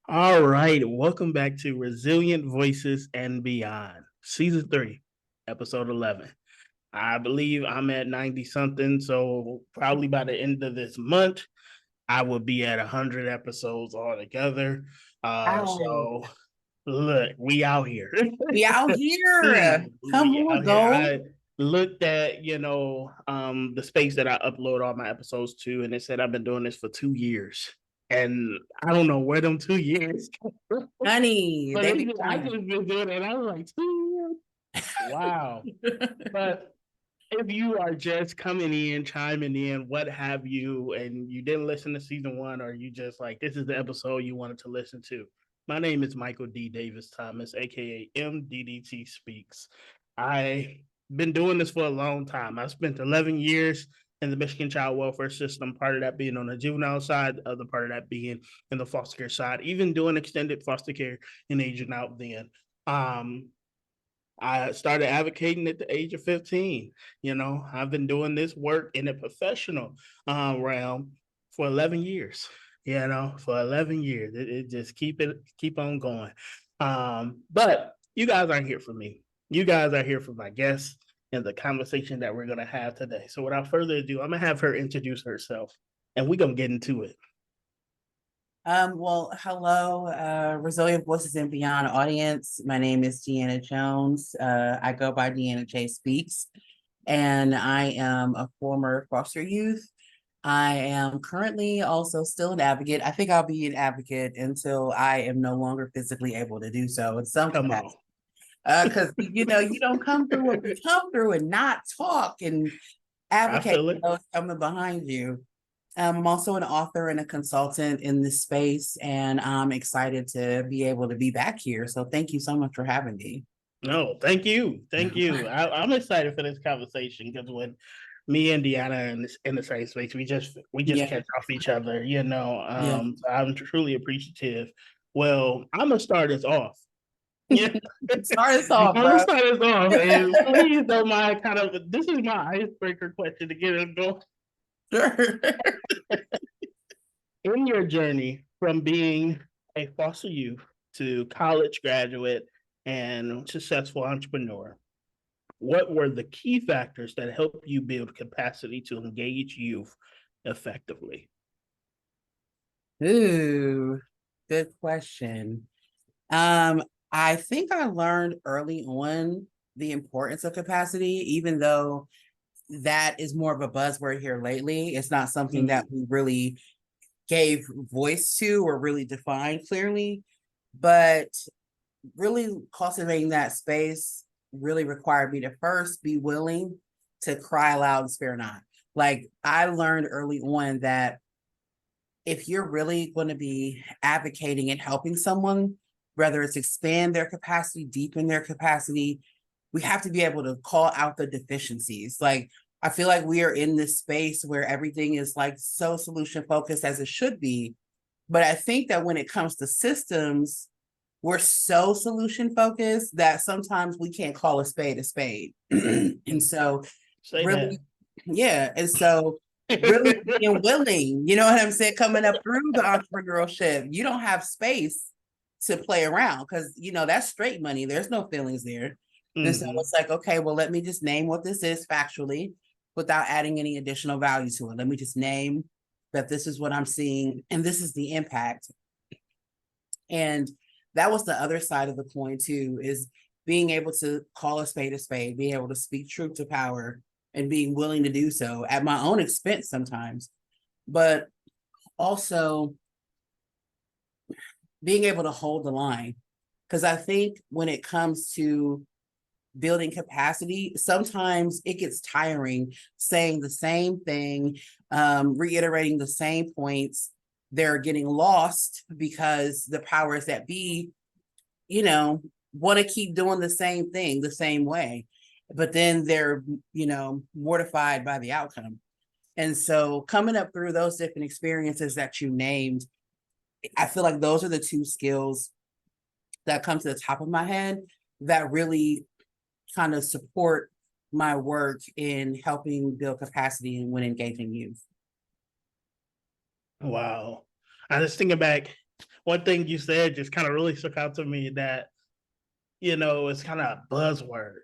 All right, welcome back to Resilient Voices and Beyond, Season 3, Episode 11. I believe I'm at 90 something, so probably by the end of this month, I will be at 100 episodes altogether. Wow. So look, we out here. We out here. Come We on, out here. go. I looked at, the space that I upload all my episodes to, and it said I've been doing this for 2 years. And I don't know where them 2 years. Honey, But they be I flying. just been doing it. And I was like, 2 years? Wow. But if you are just coming in, chiming in, what have you, and you didn't listen to season one, or you just like, this is the episode you wanted to listen to. My name is Michael D. Davis Thomas, aka MDDT Speaks. I've been doing this for a long time. I spent 11 years in the Michigan child welfare system, part of that being on the juvenile side, the other part of that being in the foster care side, even doing extended foster care and aging out then. Um, I started advocating at the age of 15. I've been doing this work in a professional realm for 11 years. For 11 years, it just keep on going. But you guys aren't here for me. You guys are here for my guests and the conversation that we're gonna have today. So without further ado, I'm gonna have her introduce herself, and we're gonna get into it. Hello, Resilient Voices and Beyond audience. My name is Deanna Jones. I go by DeannaJSpeaks, and I am a former foster youth. I am currently also still an advocate. I think I'll be an advocate until I am no longer physically able to do so in some Come on, capacity. Because you don't come through what we come through and not talk and I advocate feel for it. those coming behind you. I'm also an author and a consultant in this space, and I'm excited to be able to be back here. So thank you so much for having me. No, thank you, thank you. I'm excited for this conversation because when me and Deanna in the same space, we just Yeah, catch off each other. yeah. So I'm truly appreciative. Well, I'm gonna start us off. Yeah, Start us I'm off, gonna bro. start us off, and please don't mind. Kind of, this is my icebreaker question to get us going. Sure. In your journey from being a foster youth to college graduate and successful entrepreneur, what were the key factors that helped you build capacity to engage youth effectively? Ooh, good question. Um, I think I learned early on the importance of capacity, even though that is more of a buzzword here lately. It's not something that Mm, we really gave voice to or really defined clearly, but really cultivating that space really required me to first be willing to cry loud and spare not. Like I learned early on that if you're really going to be advocating and helping someone, whether it's expand their capacity, deepen their capacity, we have to be able to call out the deficiencies. Like, I feel like we are in this space where everything is like so solution focused as it should be. But I think that when it comes to systems, we're so solution focused that sometimes we can't call a spade a spade. And so, say really, that. yeah. And so, really being willing, you know what I'm saying, coming up through the entrepreneurship, you don't have space to play around because, that's straight money. There's no feelings there. And so Hmm. it's like, okay, well, let me just name what this is factually without adding any additional value to it. Let me just name that this is what I'm seeing and this is the impact. And that was the other side of the coin too, is being able to call a spade, being able to speak truth to power and being willing to do so at my own expense sometimes, but also being able to hold the line. Because I think when it comes to building capacity, sometimes it gets tiring saying the same thing, reiterating the same points. They're getting lost because the powers that be, you know, want to keep doing the same thing the same way. But then they're, mortified by the outcome. And so coming up through those different experiences that you named, I feel like those are the two skills that come to the top of my head that really kind of support my work in helping build capacity and when engaging youth. Wow. I was thinking back. one thing you said just kind of really stuck out to me that, it's kind of a buzzword,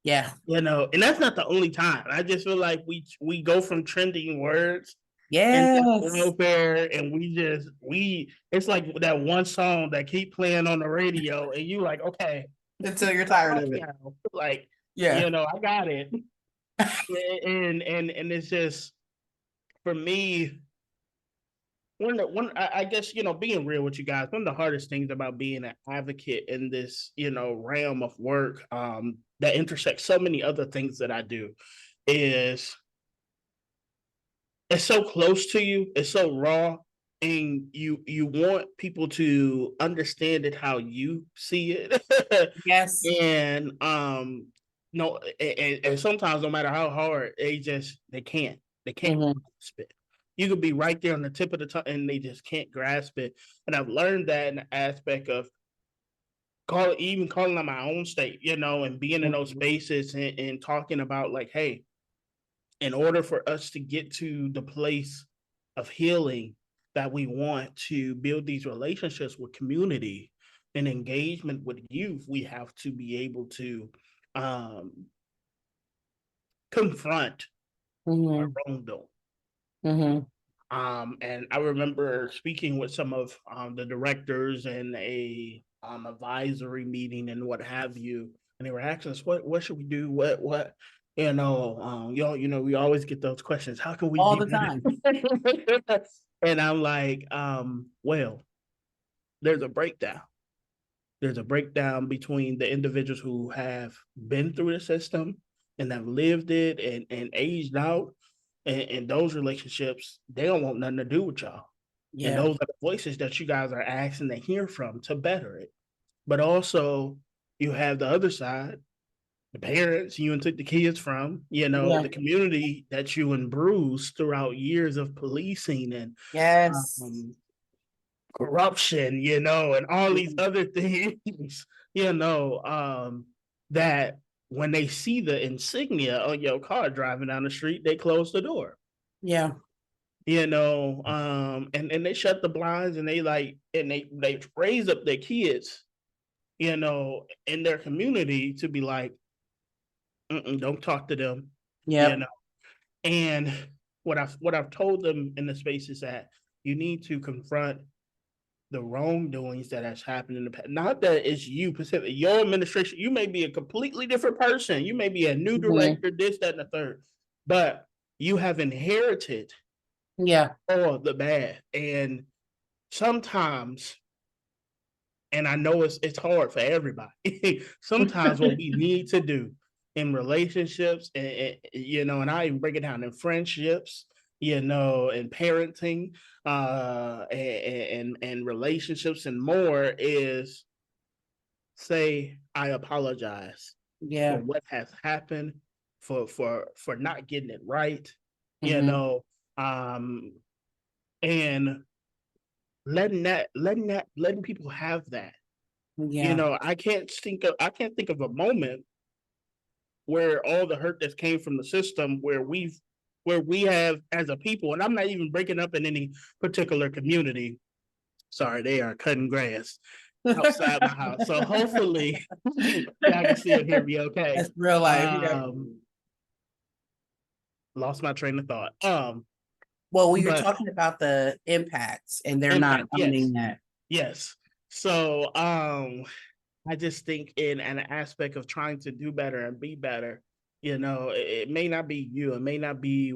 Yeah. and that's not the only time. I just feel like we go from trending words and Yes. welfare, and it's like that one song that keep playing on the radio, and you like, okay, Until you're tired of it. now, like, Yeah. I got it, and it's just for me. I guess, being real with you guys, one of the hardest things about being an advocate in this, realm of work, that intersects so many other things that I do, is it's so close to you, it's so raw, and you want people to understand it how you see it. Yes. And no, and sometimes no matter how hard, they can't Hmm. grasp it. You could be right there on the tip of the tongue and they just can't grasp it. And I've learned that in the aspect of calling on my own state, and being in those spaces and talking about, like, hey, in order for us to get to the place of healing that we want to build these relationships with community and engagement with youth, we have to be able to um, confront our Hmm. wrongdoing. Hmm. And I remember speaking with some of the directors in a advisory meeting and what have you, and they were asking us, "What should we do? What?" We always get those questions. How can we All be the time. better? And I'm like, well, there's a breakdown. There's a breakdown between the individuals who have been through the system and have lived it and aged out, and those relationships, they don't want nothing to do with y'all. And Yeah. those are the voices that you guys are asking to hear from to better it. But also, you have the other side, the parents you and took the kids from, Yeah. the community that you and bruised throughout years of policing and Yes. um, corruption, and all these Mhm. other things, that when they see the insignia on your car driving down the street, they close the door. Yeah. And they shut the blinds, and they raise up their kids, in their community to be like, don't talk to them, you Yep. know. And what I've told them in the space is that you need to confront the wrongdoings that has happened in the past. Not that it's you specifically, your administration. You may be a completely different person. You may be a new Hmm. director, this, that, and the third, but you have inherited Yeah. all the bad. And sometimes, and I know it's hard for everybody. Sometimes what we need to do in relationships, and I even break it down in friendships, and parenting, and relationships and more, is say, I apologize for Yeah. what has happened, for not getting it right, you Hmm. know, um, and letting people have that. Yeah. I can't think of a moment where all the hurt that came from the system where we have as a people, and I'm not even breaking up in any particular community. Sorry, they are cutting grass outside my house. So hopefully y'all can still hear me okay. That's real life. Yeah. Lost my train of thought. Well, we were But talking about the impacts, and they're not impact, yes. owning that. Yes. So I just think in an aspect of trying to do better and be better, it may not be you, it may not be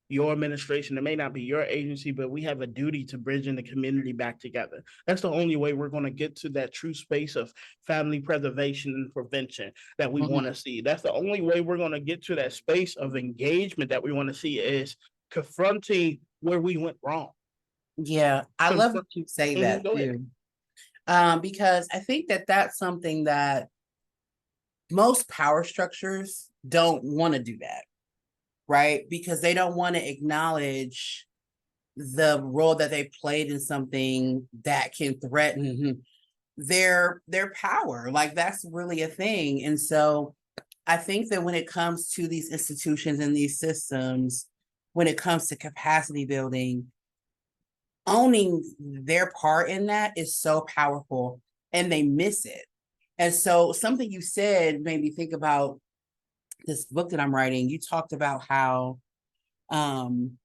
your administration, it may not be your agency, but we have a duty to bridging the community back together. That's the only way we're going to get to that true space of family preservation and prevention that we want Mhm. to see. That's the only way we're going to get to that space of engagement that we want to see, is confronting where we went wrong. Yeah, I love that Confront- you say that Go ahead. too, because I think that that's something that most power structures don't want to do that, right? Because they don't want to acknowledge the role that they played in something that can threaten their power. Like that's really a thing. And so I think that when it comes to these institutions and these systems, when it comes to capacity building, owning their part in that is so powerful, and they miss it. And so something you said made me think about this book that I'm writing. You talked about how um,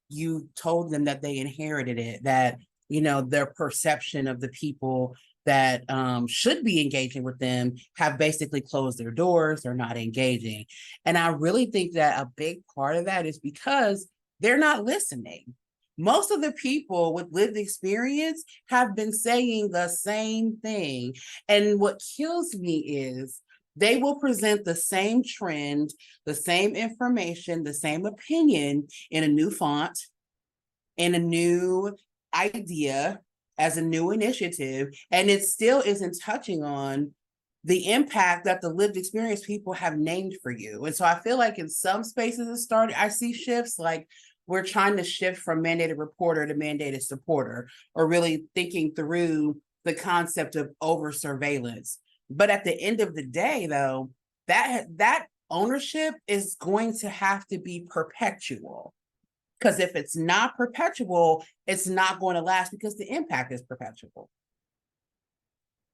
you told them that they inherited it, that, you know, their perception of the people that should be engaging with them have basically closed their doors. They're not engaging. And I really think that a big part of that is because they're not listening. Most of the people with lived experience have been saying the same thing. And what kills me is they will present the same trend, the same information, the same opinion in a new font, in a new idea, as a new initiative, and it still isn't touching on the impact that the lived experience people have named for you. And so I feel like in some spaces it started, I see shifts, like we're trying to shift from mandated reporter to mandated supporter, or really thinking through the concept of over surveillance. But at the end of the day, though, that ownership is going to have to be perpetual. Because if it's not perpetual, it's not going to last, because the impact is perpetual.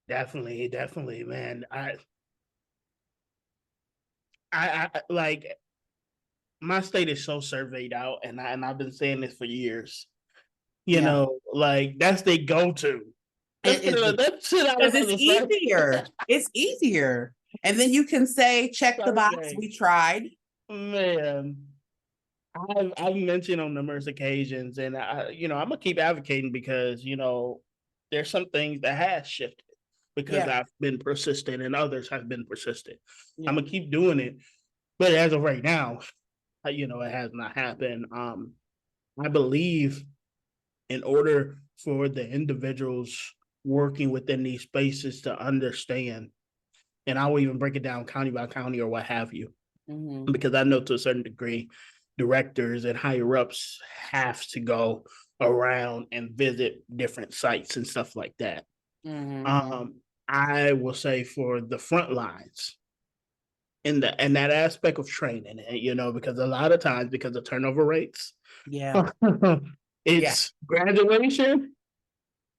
Definitely, man. I like, my state is so surveyed out, and I've been saying this for years. You know, like that's they go to. That's shit out because it's easier. It's easier, and then you can say, "Check the box. We tried." Man, I've mentioned on numerous occasions, and I'm gonna keep advocating, because there's some things that has shifted because I've been persistent and others have been persistent. I'm gonna keep doing it, but as of right now, it has not happened. I believe in order for the individuals working within these spaces to understand, and I will even break it down county by county or what have you, because I know to a certain degree, directors and higher ups have to go around and visit different sites and stuff like that. I will say for the front lines in that aspect of training, because a lot of times, because of turnover rates, it's graduation,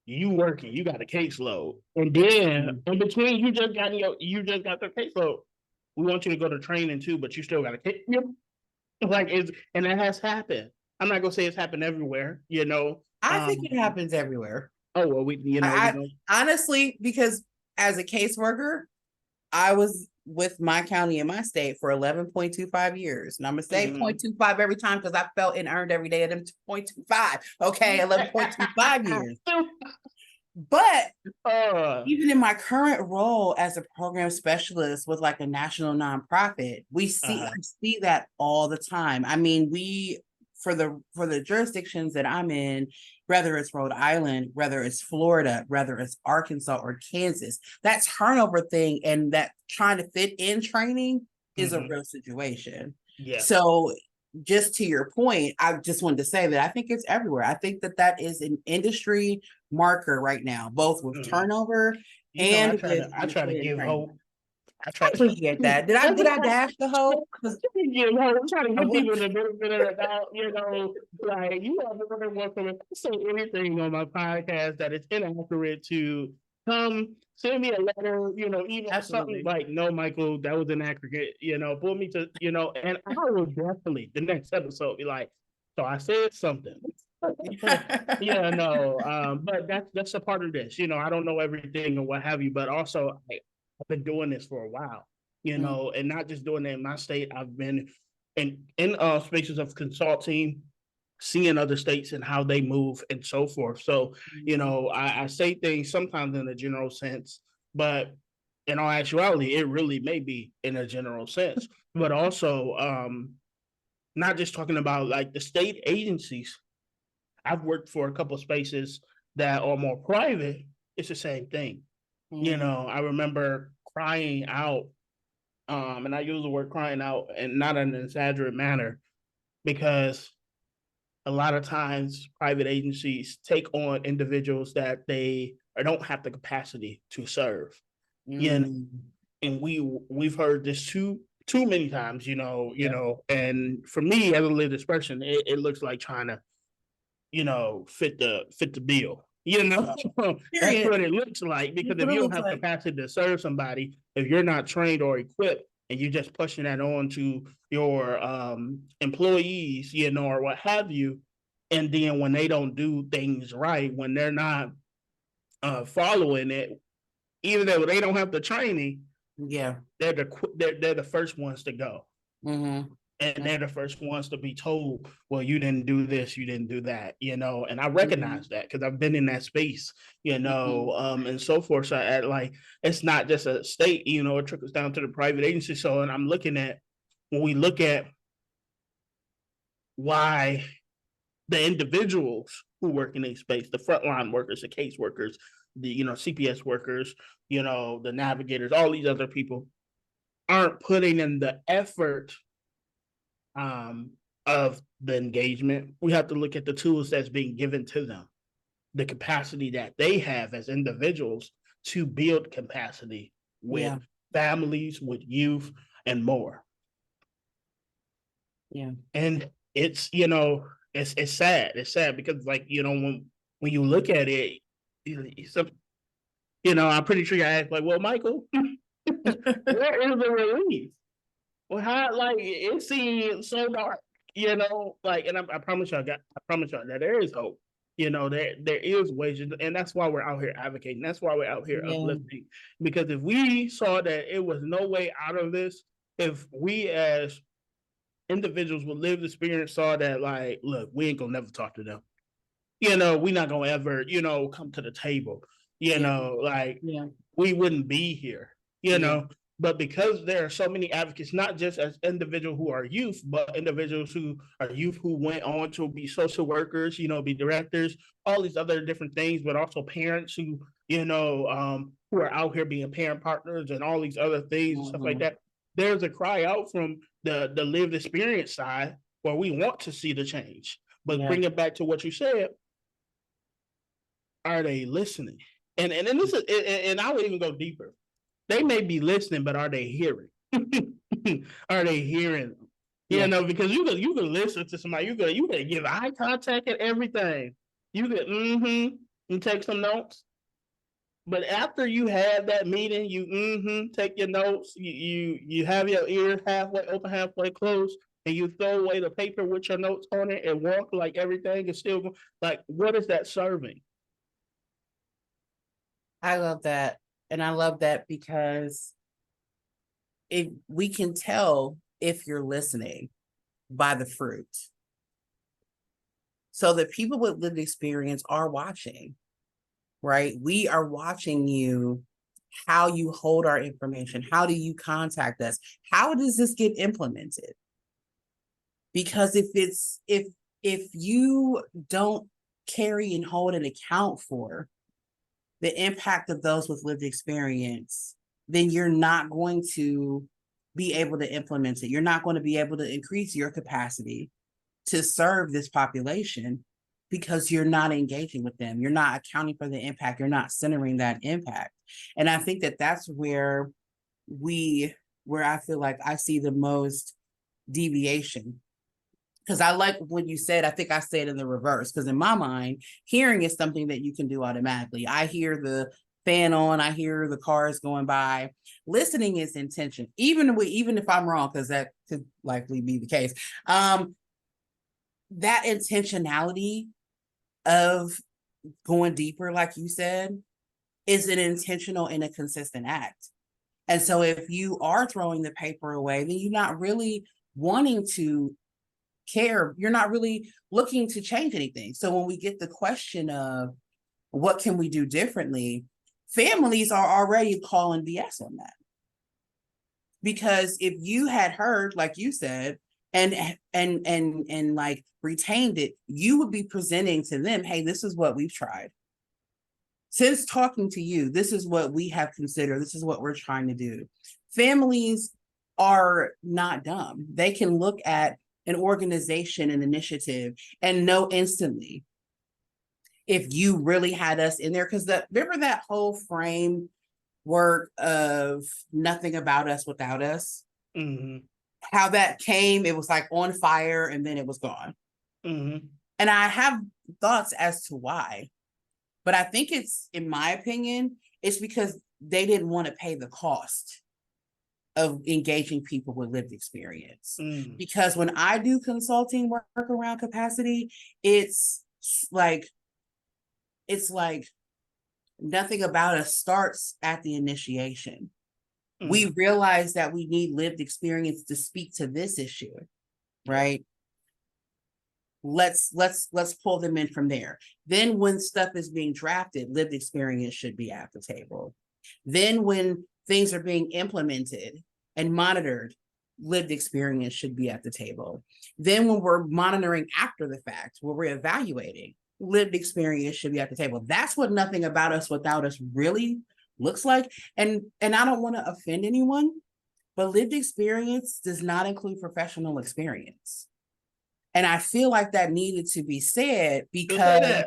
you working, you got a caseload, and then in between, you just got the caseload. We want you to go to training too, but you still got a case. Like, and that has happened. I'm not gonna say it's happened everywhere. I think it happens everywhere. Oh well, honestly, because as a caseworker, I was with my county and my state for 11.25 years. And I'm going to say 0.25 every time, because I felt and earned every day of them 0.25. Okay, 11.25 years. But even in my current role as a program specialist with like a national nonprofit, I see that all the time. I mean, for the jurisdictions that I'm in, whether it's Rhode Island, whether it's Florida, whether it's Arkansas or Kansas, that turnover thing and that trying to fit in training is a real situation. Yeah. So just to your point, I just wanted to say that I think it's everywhere. I think that is an industry marker right now, both with turnover and I try to give hope. I appreciate that. Did I dash the hope? I'm trying to give people the benefit of the doubt. Like, you are more than welcome. If I say anything on my podcast that is inaccurate, to come send me a letter. Even something like, "No, Michael, that was inaccurate." Pull me to. And I will definitely the next episode be like, "So I said something." But that's a part of this. I don't know everything or what have you, but also I've been doing this for a while, and not just doing it in my state. I've been in spaces of consulting, seeing other states and how they move and so forth. So, I say things sometimes in a general sense, but in all actuality, it really may be in a general sense. But also, not just talking about like the state agencies. I've worked for a couple of spaces that are more private. It's the same thing. I remember crying out, and I use the word crying out and not in an exaggerated manner, because a lot of times private agencies take on individuals that they don't have the capacity to serve. And we've heard this too many times, and for me as a lived expression, it looks like trying to fit the bill. That's what it looks like, because if you don't have capacity to serve somebody, if you're not trained or equipped, and you're just pushing that on to your employees, or what have you, and then when they don't do things right, when they're not following it, even though they don't have the training, they're the first ones to go. Mm-hmm. And they're the first ones to be told, well, you didn't do this, you didn't do that, and I recognize that because I've been in that space, and so forth. So it's not just a state, it trickles down to the private agency. So, and I'm looking at, when we look at why the individuals who work in a space, the frontline workers, the case workers, the CPS workers, the navigators, all these other people aren't putting in the effort of the engagement. We have to look at the tools that's being given to them, the capacity that they have as individuals to build capacity with families, with youth, and more. Yeah. And it's, it's sad. It's sad because, when you look at it, I'm pretty sure you asked, like, well, Michael, where is the relief? Well, how, it seems so dark, and I promise y'all that there is hope. There is ways, and that's why we're out here advocating. That's why we're out here uplifting. Because if we saw that it was no way out of this, if we as individuals with lived experience saw that, look, we ain't gonna never talk to them. We're not gonna ever, come to the table. We wouldn't be here. But because there are so many advocates, not just as individuals who are youth, but individuals who are youth who went on to be social workers, be directors, all these other different things, but also parents who, who are out here being parent partners and all these other things and stuff like that. There's a cry out from the lived experience side where we want to see the change. But bring it back to what you said. Are they listening? And this is, and I would even go deeper. They may be listening, but are they hearing? Are they hearing them? Because you can listen to somebody, you can give eye contact and everything. You can and take some notes. But after you have that meeting, you take your notes, you have your ears halfway open, halfway closed, and you throw away the paper with your notes on it and walk like everything is still what is that serving? I love that. And I love that because we can tell if you're listening by the fruit. So the people with lived experience are watching, right? We are watching you, how you hold our information. How do you contact us? How does this get implemented? Because if you don't carry and hold an account for the impact of those with lived experience, then you're not going to be able to implement it. You're not going to be able to increase your capacity to serve this population because you're not engaging with them. You're not accounting for the impact. You're not centering that impact. And I think that that's where I feel like I see the most deviation. Because I like when you said, I think I said in the reverse, because in my mind, hearing is something that you can do automatically. I hear the fan on, I hear the cars going by. Listening is intention, even if I'm wrong, because that could likely be the case. That intentionality of going deeper, like you said, is an intentional and a consistent act. And so if you are throwing the paper away, then you're not really wanting to care. You're not really looking to change anything. So when we get the question of what can we do differently, families are already calling BS on that. Because if you had heard, like you said, and like retained it, you would be presenting to them, hey, this is what we've tried. Since talking to you, this is what we have considered. This is what we're trying to do. Families are not dumb. They can look at an organization, an initiative, and know instantly if you really had us in there. Because remember that whole framework of nothing about us without us? Mm-hmm. How that came, it was like on fire and then it was gone. Mm-hmm. And I have thoughts as to why, but I think it's, in my opinion, it's because they didn't want to pay the cost of engaging people with lived experience. Because when I do consulting work around capacity, it's like nothing about us starts at the initiation. We realize that we need lived experience to speak to this issue, right? Let's pull them in from there. Then when stuff is being drafted, lived experience should be at the table. Then when things are being implemented and monitored, lived experience should be at the table. Then when we're monitoring after the fact, where we're evaluating, lived experience should be at the table. That's what Nothing About Us Without Us really looks like. And I don't want to offend anyone, but lived experience does not include professional experience. And I feel like that needed to be said because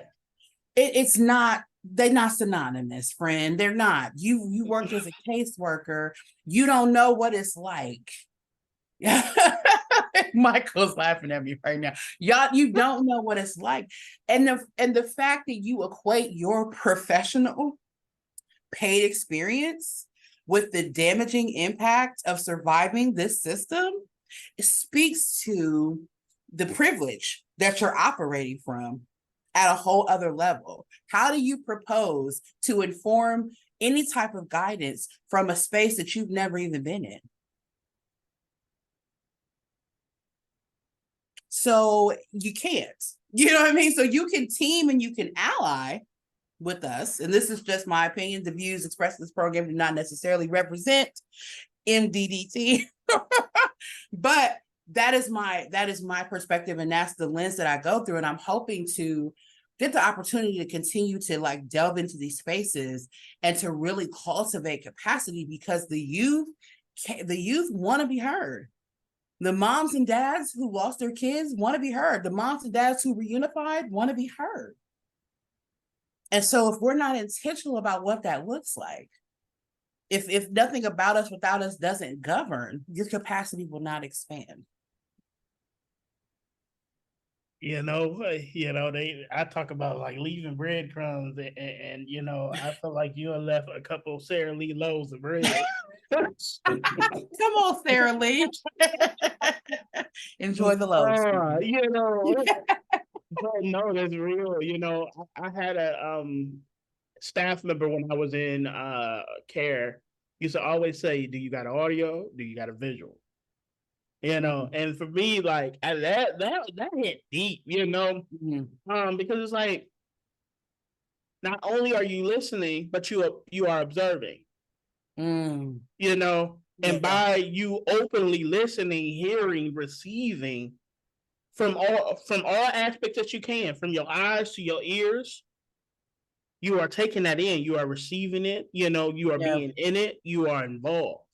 it's not, they're not synonymous, friend. They're not. You worked as a caseworker. You don't know what it's like. Michael's laughing at me right now. Y'all, you don't know what it's like. And the fact that you equate your professional paid experience with the damaging impact of surviving this system, it speaks to the privilege that you're operating from at a whole other level. How do you propose to inform any type of guidance from a space that you've never even been in? So you can't, you know what I mean? So you can team and you can ally with us. And this is just my opinion. The views expressed in this program do not necessarily represent MDDT, but that is my perspective, and that's the lens that I go through. And I'm hoping to get the opportunity to continue to like delve into these spaces and to really cultivate capacity, because the youth want to be heard. The moms and dads who lost their kids want to be heard. The moms and dads who reunified want to be heard. And so if we're not intentional about what that looks like, if Nothing About Us Without Us doesn't govern, your capacity will not expand. I talk about like leaving breadcrumbs, and I feel like you left a couple of Sara Lee loaves of bread. Come on, Sara Lee. Enjoy the loaves. No, that's real. I had a staff member when I was in care used to always say, "Do you got audio? Do you got a visual?" And for me, like that hit deep, because it's like not only are you listening, but you are observing. And by you openly listening, hearing, receiving from all aspects that you can, from your eyes to your ears, you are taking that in, you are receiving it, you are being in it, you are involved.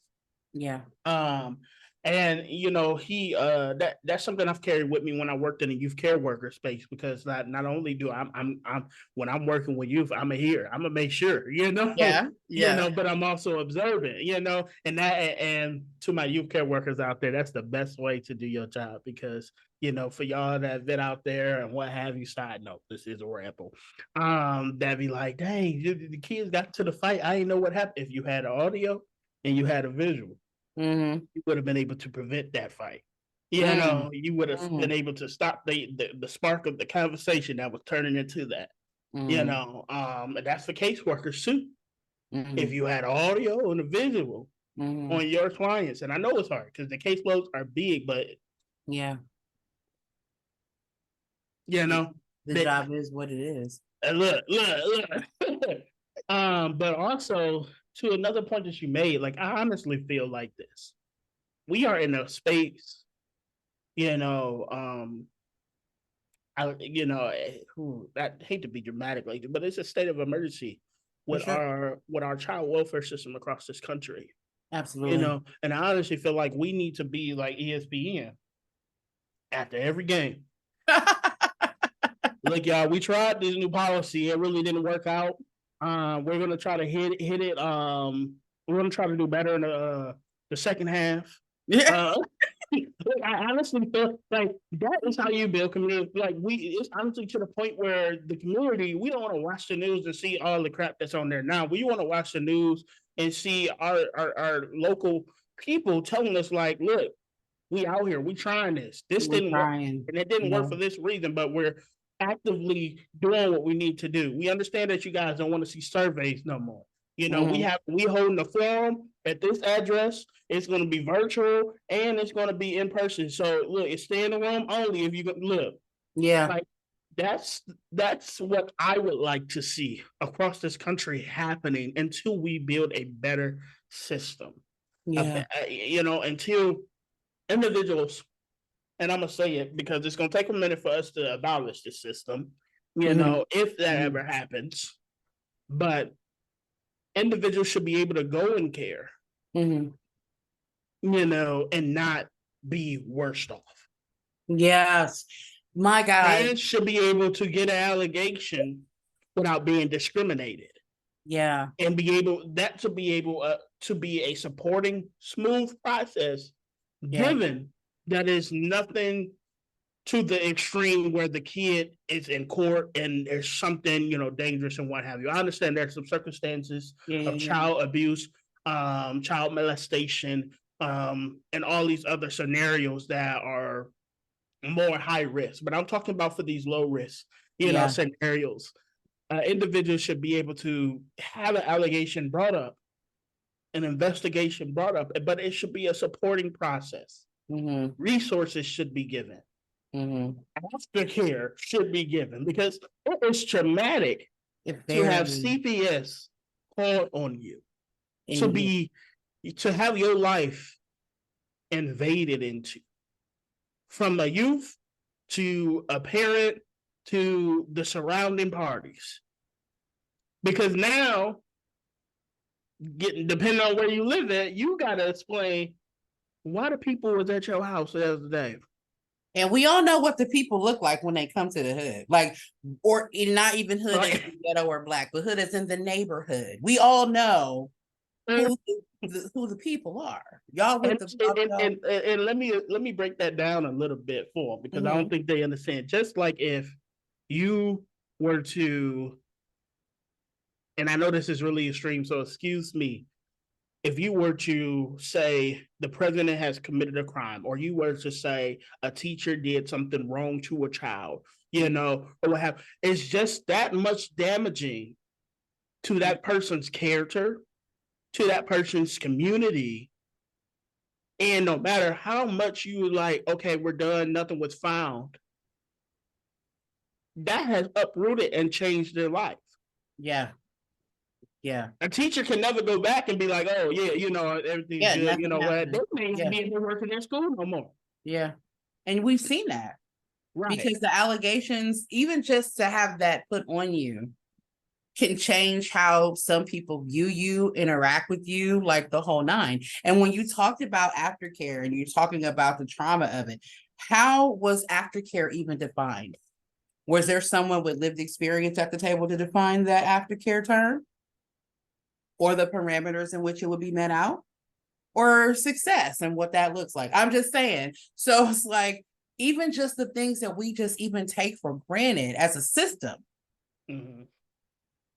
And he that's something I've carried with me when I worked in a youth care worker space, because not only do I'm when I'm working with youth, I'm gonna make sure, but I'm also observant, and to my youth care workers out there, that's the best way to do your job, because for y'all that have been out there and what have you, side note, this is a ramble, that be like, dang, the kids got to the fight, I didn't know what happened. If you had audio and you had a visual, you would have been able to prevent that fight. You would have been able to stop the spark of the conversation that was turning into that. And that's for caseworkers too. If you had audio and a visual on your clients, and I know it's hard because the caseloads are big, but the job is what it is. Look. But also, to another point that you made, like, I honestly feel like this. We are in a space, I hate to be dramatic like, but it's a state of emergency with our child welfare system across this country. Absolutely. And I honestly feel like we need to be like ESPN after every game. Look, y'all, we tried this new policy. It really didn't work out. We're gonna try to hit it. We're gonna try to do better in the second half. Like, I honestly feel like that is how you build community. Like it's honestly to the point where the community, we don't want to watch the news and see all the crap that's on there now. We want to watch the news and see our local people telling us like, look, we out here, we trying this. This We're didn't work, trying, and it didn't work yeah. for this reason, but we're actively doing what we need to do. We understand that you guys don't want to see surveys no more. You know, Mhm. we holding the forum at this address. It's going to be virtual and it's going to be in person. So look, it's stay in the room only if you look. Yeah. Like that's what I would like to see across this country happening until we build a better system. Yeah. You know, until individuals, and I'm gonna say it because it's gonna take a minute for us to abolish the system, you Mhm. know, if that Mhm. ever happens. But individuals should be able to go and care, Mhm. you know, and not be worse off. Yes. My God. Parents should be able to get an allegation without being discriminated, Yeah. and be able that to be a supporting, smooth process. Yeah. Given that is nothing to the extreme where the kid is in court and there's something, you know, dangerous and what have you. I understand there's some circumstances Yeah. of Yeah. child abuse, child molestation, and all these other scenarios that are more high risk. But I'm talking about for these low risk, you know, Yeah. scenarios. Individuals should be able to have an allegation brought up, an investigation brought up, but it should be a supporting process. Mhm. Resources should be given. Mhm. Aftercare should be given because it is traumatic It to have very CPS call on you, to in be to have your life invaded into, from a youth to a parent to the surrounding parties. Because now, getting depending on where you live at, you gotta explain why the people was at your house the other day. and we all know what the people look like when they come to the hood. Like, or not even hood as Right. ghetto or black, but hood as in the neighborhood. We all know who who the people are. Y'all with And, the y'all know. and let me break that down a little bit for them because I don't Mhm. think they understand. Just like if you were to, and I know this is really extreme, so excuse me, if you were to say the president has committed a crime, or you were to say a teacher did something wrong to a child, you know, or what have, it's just that much damaging to that person's character, to that person's community. And no matter how much you like, okay, we're done, nothing was found, that has uprooted and changed their life. Yeah. Yeah. A teacher can never go back and be like, oh, yeah, you know, everything's Yeah. good. You Nothing know what? They happened. may not Yeah. be able to work in their school no more. Yeah. And we've seen that Right. because the allegations, even just to have that put on you, can change how some people view you, interact with you, like the whole nine. And when you talked about aftercare and you're talking about the trauma of it, how was aftercare even defined? Was there someone with lived experience at the table to define that aftercare term or the parameters in which it would be met out or success and what that looks like? I'm just saying. So it's like, even just the things that we just even take for granted as a system, Mm-hmm.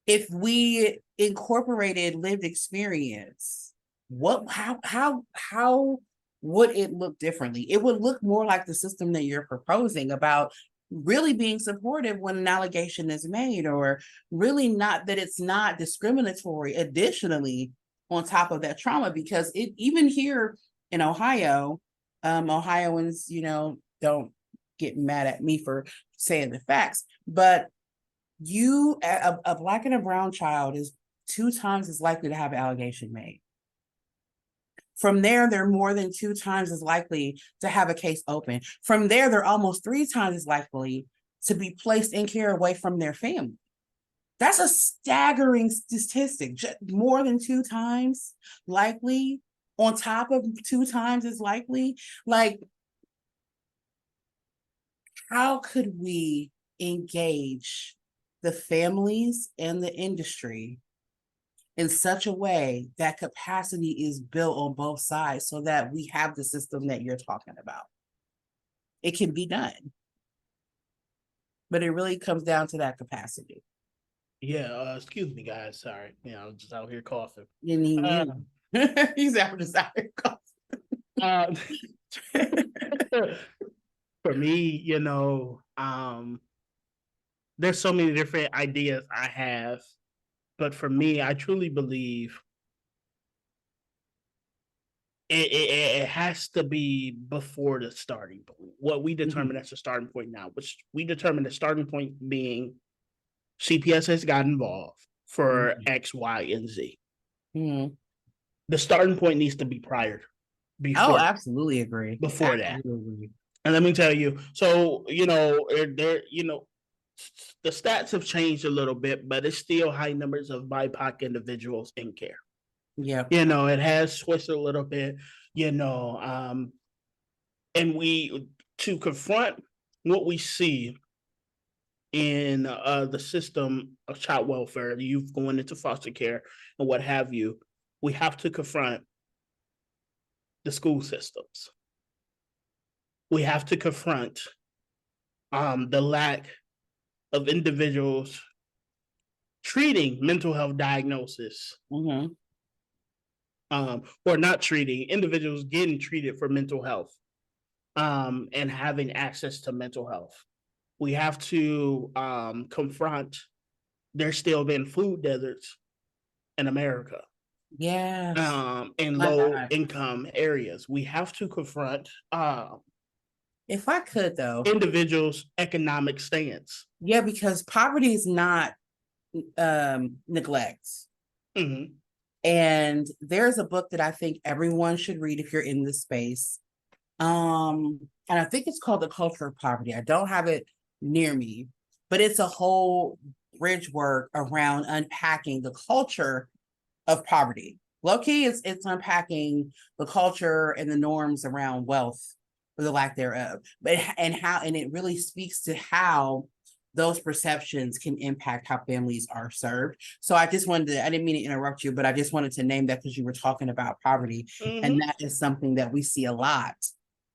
if we incorporated lived experience, how would it look differently? It would look more like the system that you're proposing about really being supportive when an allegation is made, or really not that it's not discriminatory additionally on top of that trauma, because it even here in Ohio, Ohioans, don't get mad at me for saying the facts, but a black and a brown child is 2 times as likely to have an allegation made. From there, they're more than 2 times as likely to have a case open. From there, they're almost 3 times as likely to be placed in care away from their family. That's a staggering statistic. More than 2 times likely, on top of 2 times as likely. Like, how could we engage the families and the industry in such a way that capacity is built on both sides so that we have the system that you're talking about. It can be done, but it really comes down to that capacity. Yeah, excuse me, guys. Sorry, I'm just out here coughing. You he's out desire. Uh, for me, there's so many different ideas I have, but for me, I truly believe it has to be before the starting point. What we determine as the starting point now, which we determine the starting point being CPS has got involved for X, Y, and Z. The starting point needs to be prior. Before, absolutely agree. Before that, and let me tell you. So the stats have changed a little bit, but it's still high numbers of BIPOC individuals in care. Yeah, it has switched a little bit. And we to confront what we see in the system of child welfare, the youth going into foster care and what have you, we have to confront the school systems. We have to confront the lack of individuals treating mental health diagnosis, or not treating individuals getting treated for mental health, and having access to mental health. We have to confront there still been food deserts in America. Yeah. In low income areas. We have to confront if I could though, individuals' economic stance. Yeah, because poverty is not neglect. And there's a book that I think everyone should read if you're in this space. And I think it's called The Culture of Poverty. I don't have it near me, but it's a whole bridge work around unpacking the culture of poverty. Low-key, it's unpacking the culture and the norms around wealth, or the lack thereof, and it really speaks to how those perceptions can impact how families are served. So I just wanted to, I didn't mean to interrupt you, but I just wanted to name that because you were talking about poverty. And that is something that we see a lot,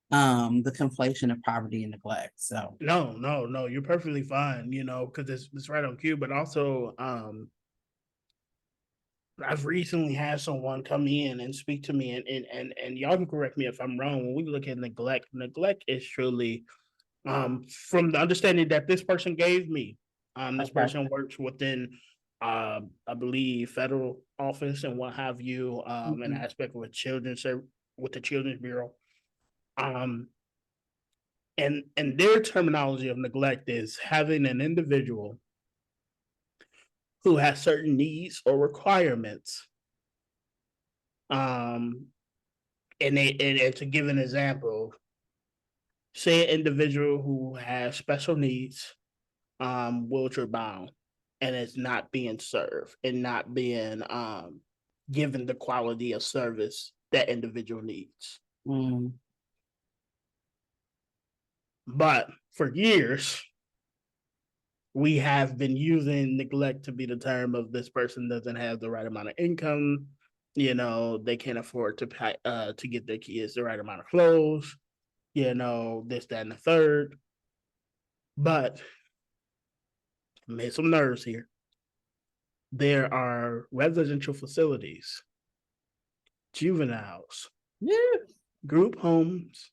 the conflation of poverty and neglect. So no, you're perfectly fine, because it's right on cue. But also, I've recently had someone come in and speak to me, and y'all can correct me if I'm wrong. When we look at neglect is truly, from the understanding that this person gave me, this person works within, I believe, federal office and what have you, an aspect with the Children's Bureau, and their terminology of neglect is having an individual who has certain needs or requirements. And to give an example, say an individual who has special needs, wheelchair bound, and is not being served and not being given the quality of service that individual needs. But for years, we have been using neglect to be the term of this person doesn't have the right amount of income. They can't afford to pay, to get their kids the right amount of clothes, this, that, and the third. But I made some nerves here. There are residential facilities, juveniles, group homes,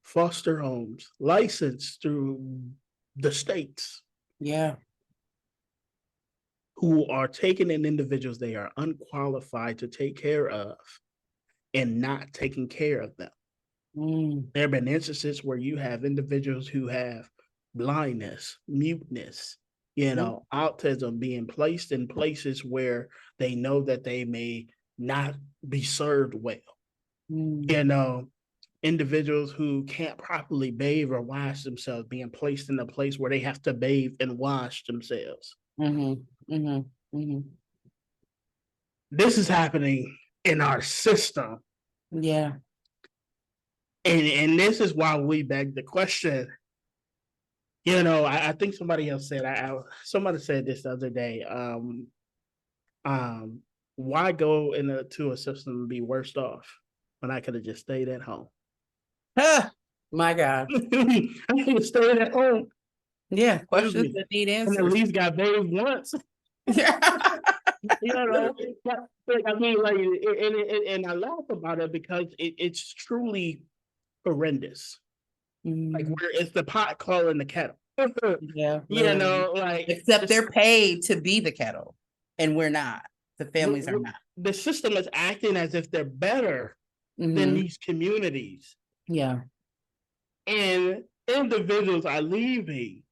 foster homes, licensed through the states. Yeah. Who are taking in individuals they are unqualified to take care of and not taking care of them. There have been instances where you have individuals who have blindness, muteness, autism being placed in places where they know that they may not be served well. Individuals who can't properly bathe or wash themselves being placed in a place where they have to bathe and wash themselves. This is happening in our system. Yeah. And this is why we beg the question. I think somebody else said, somebody said this the other day. why go into a system and be worse off when I could have just stayed at home? My God. I could have stayed at home. Yeah, Excuse questions me. that need And at answers. least got bathed once. Yeah. You know, but, I mean, like, and I laugh about it because it's truly horrendous. Like, where it's the pot calling the kettle. Yeah, You literally. know, like, Except they're paid to be the kettle, and we're not. The families are not. the system is acting as if they're better than Mhm. these communities, Yeah. and individuals are leaving.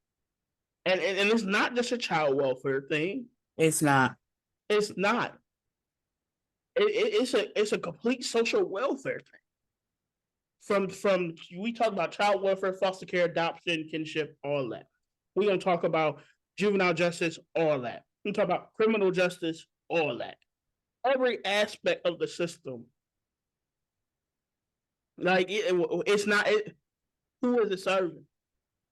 And it's not just a child welfare thing. It's not. It's not. It's a complete social welfare thing. From we talk about child welfare, foster care, adoption, kinship, all that. We're gonna talk about juvenile justice, all that. We talk about criminal justice, all that. Every aspect of the system. Like it's not. Who is it serving?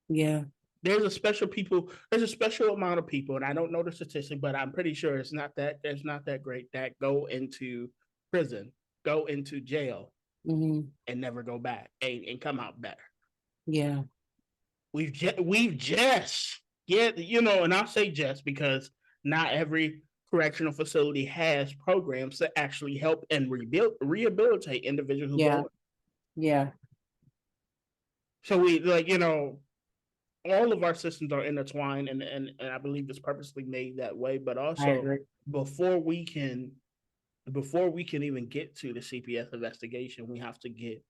Yeah. There's a special people. There's a special amount of people, and I don't know the statistic, but I'm pretty sure it's not that. It's not that great that go into prison, go into jail, Mhm. and never go back and come out better. Yeah. We've just and I'll say just because not every correctional facility has programs that actually help and rehabilitate individuals who Yeah. go. Yeah. So we all of our systems are intertwined, and I believe it's purposely made that way. But I also, agree. before we can even get to the CPS investigation, we have to get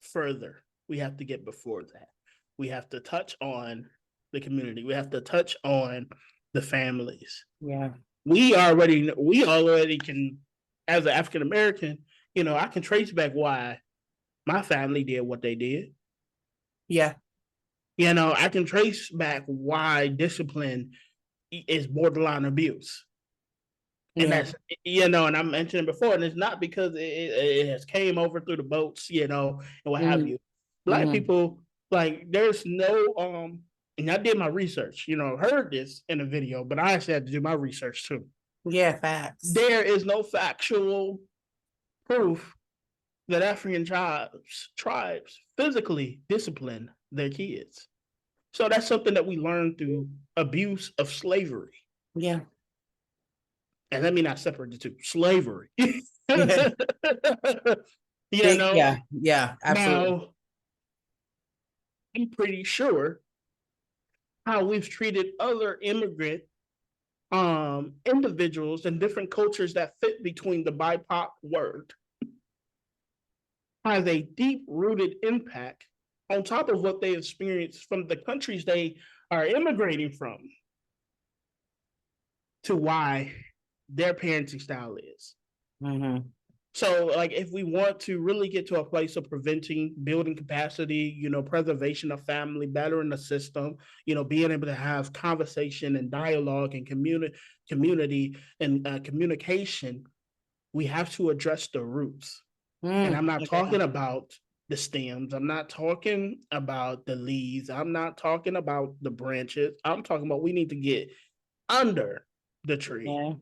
further. We have to get before that. We have to touch on the community. We have to touch on the families. Yeah. We already can, as an African American, I can trace back why my family did what they did. Yeah. I can trace back why discipline is borderline abuse. And Yeah. that's and I mentioned it before, and it's not because it has came over through the boats, and what have Mhm. you. Black Mhm. people, like, there's no and I did my research, heard this in a video, but I actually had to do my research too. Yeah, facts. There is no factual proof that African tribes physically discipline their kids. So that's something that we learn through abuse of slavery. Yeah. And let me not separate the two. Slavery. Yeah. Now, Yeah. Yeah. Absolutely. I'm pretty sure how we've treated other immigrant individuals and different cultures that fit between the BIPOC word has a deep rooted impact on top of what they experience from the countries they are immigrating from to why their parenting style is. Mm-hmm. So, like, if we want to really get to a place of preventing, building capacity, preservation of family, bettering the system, being able to have conversation and dialogue and community and communication, we have to address the roots. And I'm not Okay. talking about the stems. I'm not talking about the leaves. I'm not talking about the branches. I'm talking about we need to get under the tree. Yeah.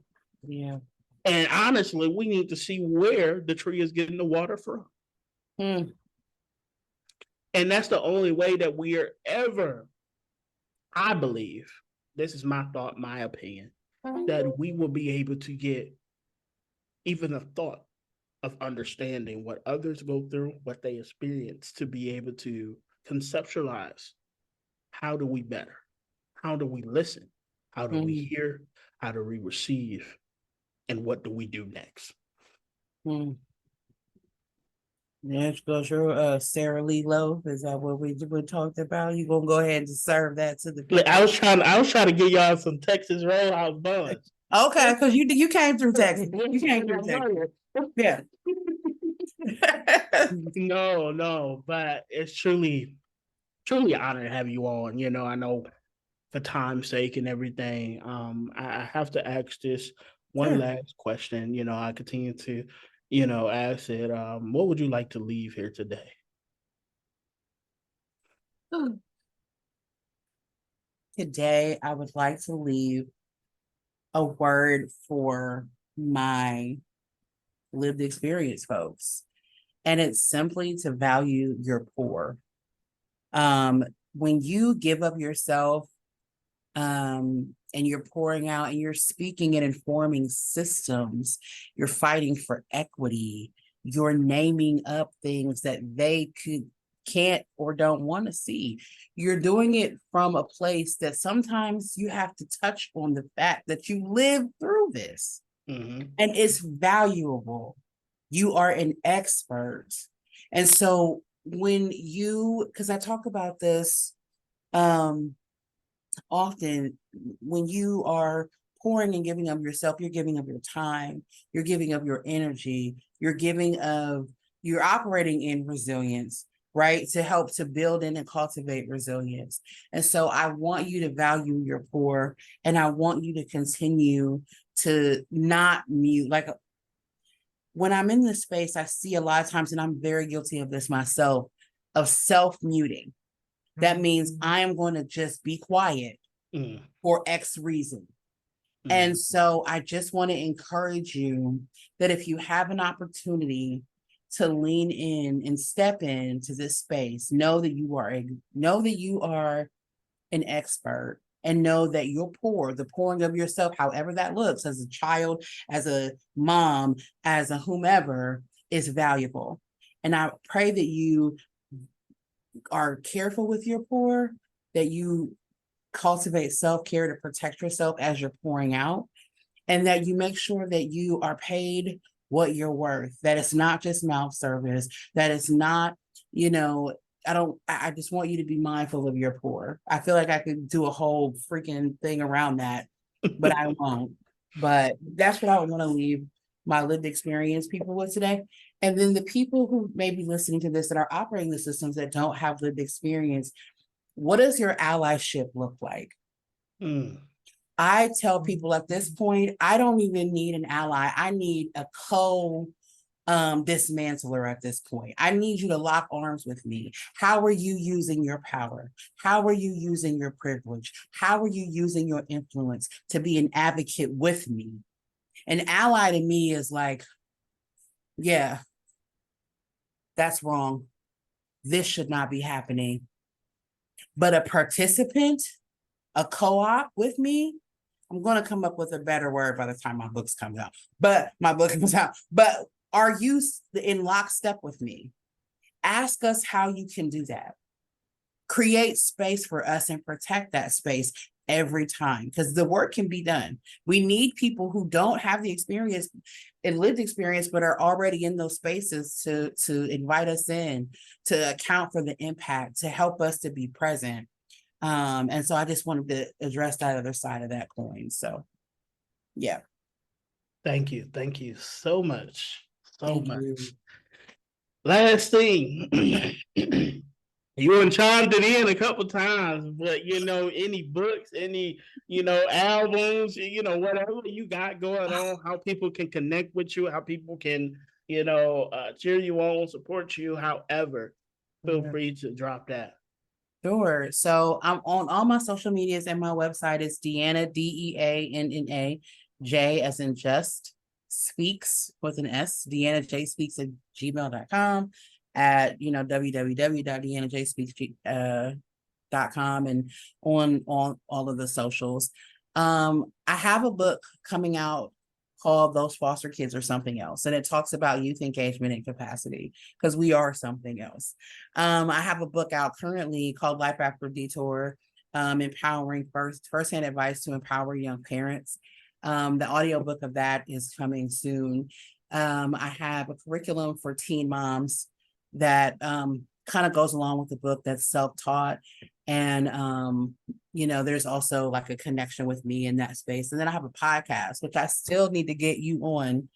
Yeah. And honestly, we need to see where the tree is getting the water from. Mm. And that's the only way that we are ever, I believe, this is my thought, my opinion, that we will be able to get even a thought of understanding what others go through, what they experience, to be able to conceptualize how do we better? How do we listen? How do we hear? How do we receive? And what do we do next? Mm. Let's go through Sarah Lee Lowe. Is that what we talked about? You gonna go ahead and serve that to the Look, people? I was trying to give y'all some Texas Roadhouse buns. Okay, because you came through Texas. You came through Texas. Yeah. No, but it's truly an honor to have you on. I know for time's sake and everything, I have to ask this one Sure. last question. I continue to, ask it. What would you like to leave here today? Today, I would like to leave a word for my lived experience, folks. And it's simply to value your pour. When you give of yourself, and you're pouring out and you're speaking and informing systems, you're fighting for equity, you're naming up things that they can't or don't want to see. You're doing it from a place that sometimes you have to touch on the fact that you lived through this. And it's valuable. You are an expert. And so when because I talk about this often, when you are pouring and giving of yourself, you're giving of your time, you're giving of your energy, you're operating in resilience, right? To help to build in and cultivate resilience. And so I want you to value your pour, and I want you to continue to not mute. Like, when I'm in this space, I see a lot of times, and I'm very guilty of this myself, of self-muting. That means I am going to just be quiet for X reason. And so I just want to encourage you that if you have an opportunity to lean in and step into this space, know that you are an expert, and know that the pouring of yourself, however that looks, as a child, as a mom, as a whomever, is valuable. And I pray that you are careful with your pour, that you cultivate self-care to protect yourself as you're pouring out, and that you make sure that you are paid what you're worth, that it's not just mouth service, that it's not, I just want you to be mindful of your pour. I feel like I could do a whole freaking thing around that, but I won't. But that's what I would want to leave my lived experience people with today. And then the people who may be listening to this that are operating the systems that don't have lived experience, what does your allyship look like? I tell people at this point, I don't even need an ally. I need a dismantler at this point. I need you to lock arms with me. How are you using your power? How are you using your privilege? How are you using your influence to be an advocate with me? An ally to me is like, yeah, that's wrong. This should not be happening. But a participant, a co-op with me, I'm going to come up with a better word by the time my book comes out. But are you in lockstep with me? Ask us how you can do that. Create space for us and protect that space every time, because the work can be done. We need people who don't have the experience and lived experience, but are already in those spaces to invite us in, to account for the impact, to help us to be present. And so I just wanted to address that other side of that coin. So, yeah. Thank you. Thank you so much. Thank you. Last thing. You and chimed it in a couple times, but any books, any albums, whatever you got going on, how people can connect with you, how people can cheer you on, support you, however, feel free to drop that. Sure. So I'm on all my social medias, and my website is Deanna, DeannaJ, as in just speaks with an S, DeannaJSpeaks at gmail.com, at www.DeannaJSpeaks.com, and on all of the socials. I have a book coming out called Those Foster Kids Are Something Else, and it talks about youth engagement and capacity, because we are something else. I have a book out currently called Life After Detour, empowering firsthand advice to empower young parents. The audiobook of that is coming soon. I have a curriculum for teen moms that kind of goes along with the book, that's self-taught. And, there's also like a connection with me in that space. And then I have a podcast, which I still need to get you on,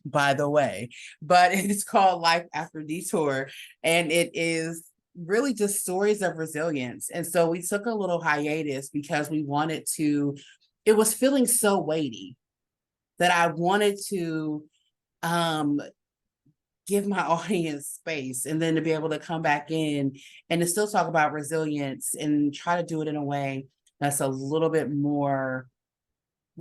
by the way, but it's called Life After Detour. And it is really just stories of resilience. And so we took a little hiatus because it was feeling so weighty that I wanted to give my audience space, and then to be able to come back in and to still talk about resilience and try to do it in a way that's a little bit more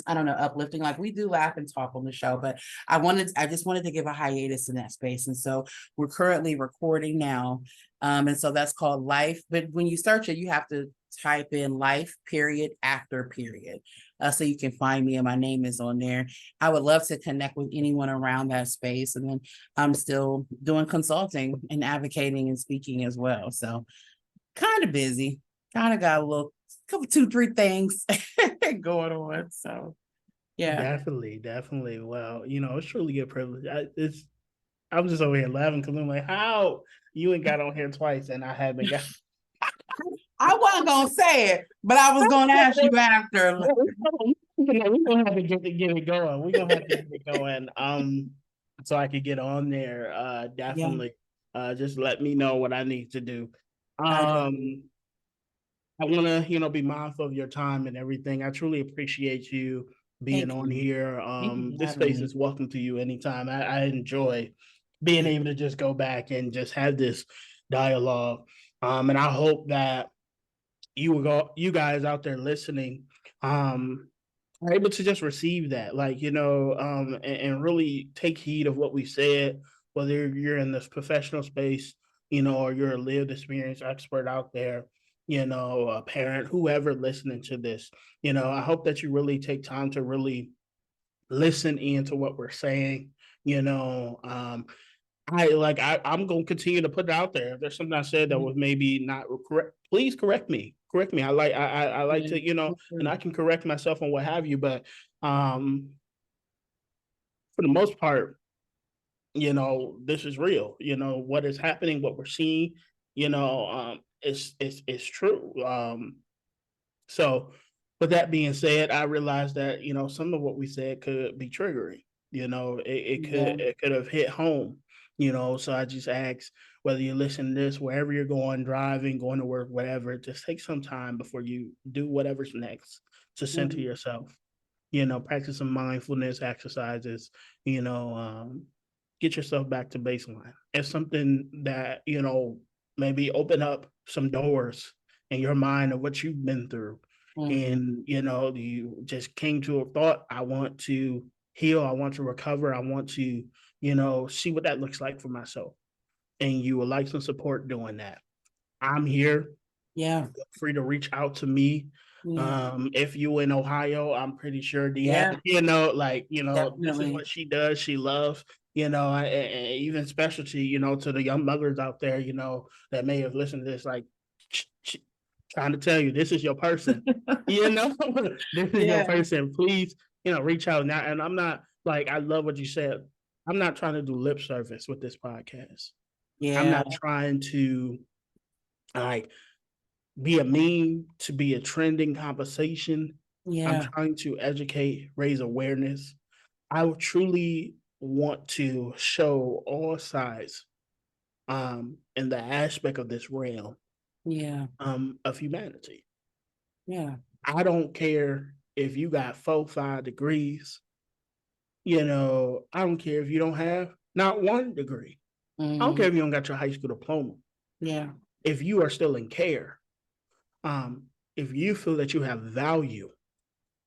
I don't know, uplifting. Like we do laugh and talk on the show, but I just wanted to give a hiatus in that space. And so we're currently recording now. And so that's called Life. But when you search it, you have to type in life period after period. So you can find me and my name is on there. I would love to connect with anyone around that space. And then I'm still doing consulting and advocating and speaking as well. So kind of busy, kind of got a little couple, 2, 3 things going on. So yeah. Definitely. Well, it's truly a privilege. I was just over here laughing because I'm like, how you ain't got on here twice and I haven't got. I wasn't gonna say it, but I was gonna ask you after. We're gonna have to get it going. We're gonna have to get it going. So I could get on there. Yeah, Definitely. Just let me know what I need to do. I Um, I want to, be mindful of your time and everything. I truly appreciate you being thank on you. here. Thank you for This having space me. is welcome to you anytime. I enjoy being able to just go back and just have this dialogue. And I hope that you guys out there listening, are able to just receive that, like, and really take heed of what we said, whether you're in this professional space, or you're a lived experience expert out there, a parent, whoever listening to this, I hope that you really take time to really listen into what we're saying, you know, I'm gonna continue to put it out there. If there's something I said that was maybe not correct, please correct me. Correct me. I like to, and I can correct myself on what have you, but for the most part, this is real. What is happening, what we're seeing, it's true. So with that being said, I realized that, some of what we said could be triggering. Yeah. It could have hit home, so I just ask whether you listen to this, wherever you're going, driving, going to work, whatever, just take some time before you do whatever's next to center Mhm. yourself, practice some mindfulness exercises, you know, um, get yourself back to baseline. It's something that, maybe open up some doors in your mind of what you've been through. Mhm. And, you just came to a thought, I want to heal, I want to recover, I want to, see what that looks like for myself. And you would like some support doing that. I'm here. Yeah. Feel free to reach out to me. Yeah. If you in Ohio, I'm pretty sure Yeah. Deanna, this is Definitely. what she does. She loves, and even specialty, to the young mothers out there, that may have listened to this, like, trying to tell you, this is your person, this is your Yeah. person. Please, reach out now. And I'm not like, I love what you said. I'm not trying to do lip service with this podcast. I'm Yeah. not trying to like be a meme, to be a trending conversation. I'm Yeah. trying to educate, raise awareness. I would truly want to show all sides in the aspect of this realm Yeah. of humanity. Yeah. I don't care if you got 4, 5 degrees, I don't care if you don't have not one degree. I don't Mhm. care if you don't got your high school diploma. Yeah. If you are still in care, um, if you feel that you have value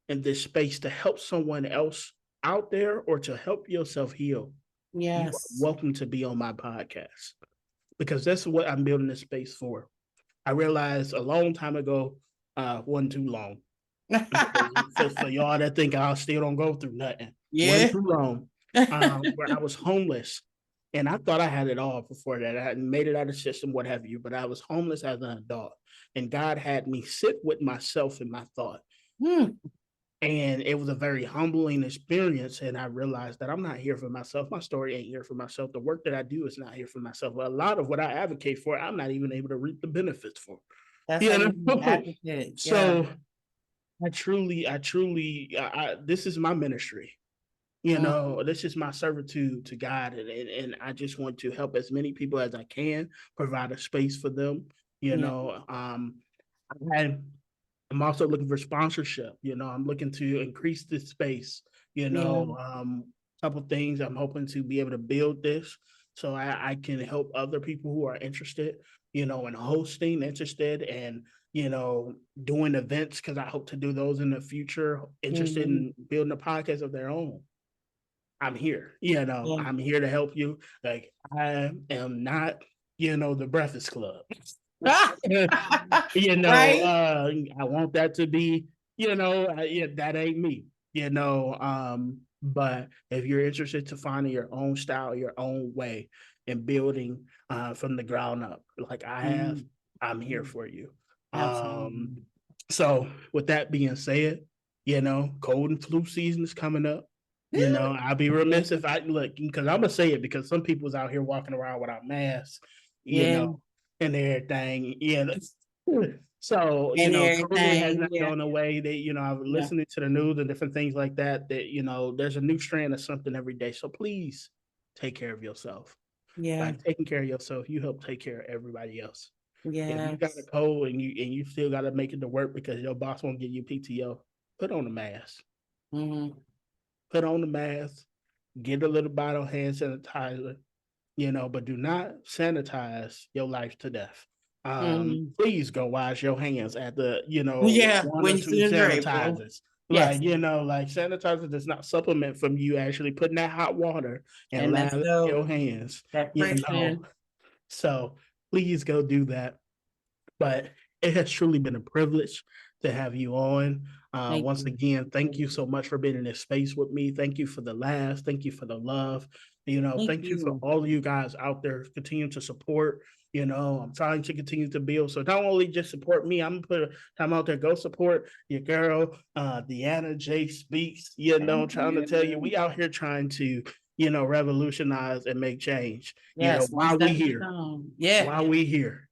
in this space to help someone else out there or to help yourself heal, you are Yes. welcome to be on my podcast because that's what I'm building this space for. I realized a long time ago, wasn't too long. For y'all that think I still don't go through nothing, wasn't Yeah. too long. Where I was homeless, and I thought I had it all before that. I had made it out of the system, what have you. But I was homeless as an adult, and God had me sit with myself in my thought. Hmm. And it was a very humbling experience. And I realized that I'm not here for myself. My story ain't here for myself. The work that I do is not here for myself. A lot of what I advocate for, I'm not even able to reap the benefits for. That's how You you be an know? advocate. Yeah. So this is my ministry. Mhm. This is my servitude to God. And I just want to help as many people as I can, provide a space for them. You Yeah. know, I I'm also looking for sponsorship. I'm looking to increase this space. Yeah. Couple things I'm hoping to be able to build this so I can help other people who are interested, in hosting, interested, and doing events, because I hope to do those in the future, interested in building a podcast of their own, I'm here. I'm here to help you. Like, I am not, the Breakfast Club. Right? I want that to be, that ain't me, but if you're interested to finding your own style, your own way, and building from the ground up, like I have, I'm here for you. Absolutely. So with that being said, cold and flu season is coming up. I'll be remiss if I look, because I'm gonna say it, because some people's out here walking around without masks, and everything. So, And COVID has everything. not gone away. I've listening to the news and different things like that, there's a new strand of something every day. So please take care of yourself. Yeah. By taking care of yourself, you help take care of everybody else. Yeah. If you got a cold and you still got to make it to work because your boss won't give you PTO, put on a mask. Put on the mask. Get a little bottle of hand sanitizer. But do not sanitize your life to death. Please go wash your hands at the, one when or you two see sanitizers. Yes. Like sanitizer does not supplement from you actually putting that hot water and lather your hands. That friction. So please go do that. But it has truly been a privilege to have you on. Once again, thank you so much for being in this space with me. Thank you for the laughs. Thank you for the love. Thank you for all of you guys out there continuing to support. I'm trying to continue to build. So not only just support me, I'm gonna put time out there. Go support your girl, DeannaJSpeaks. Trying to tell you, we out here trying to, revolutionize and make change. Yes, while we here. Yeah. While we here.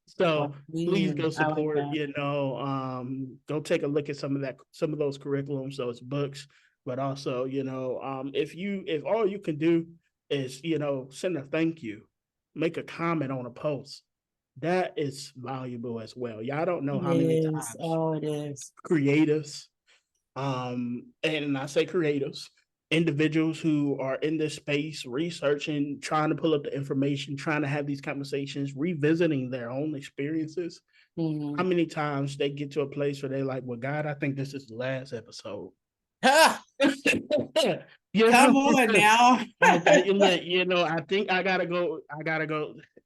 So please go support, go take a look at some of those curriculums, those books, but also, if all you can do is, send a thank you, make a comment on a post, that is valuable as well. Y'all don't know how many times it is. Creatives, and I say creatives, individuals who are in this space researching, trying to pull up the information, trying to have these conversations, revisiting their own experiences. How many times they get to a place where they're like, well, God, I think this is the last episode. Come on now. I think I gotta go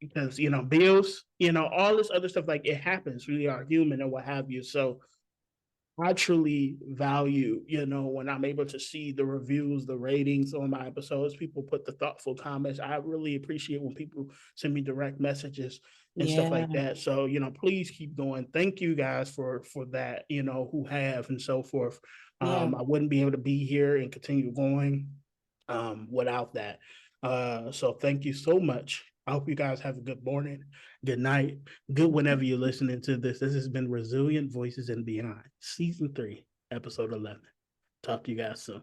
because bills, all this other stuff, like, it happens. We are human and what have you. So I truly value, when I'm able to see the reviews, the ratings on my episodes, people put the thoughtful comments. I really appreciate when people send me direct messages and stuff like that. So, please keep going. Thank you guys for that, who have and so forth. I wouldn't be able to be here and continue going without that. So thank you so much. I hope you guys have a good morning, good night, good whenever you're listening to this. This has been Resilient Voices and Beyond, Season 3, Episode 11. Talk to you guys soon.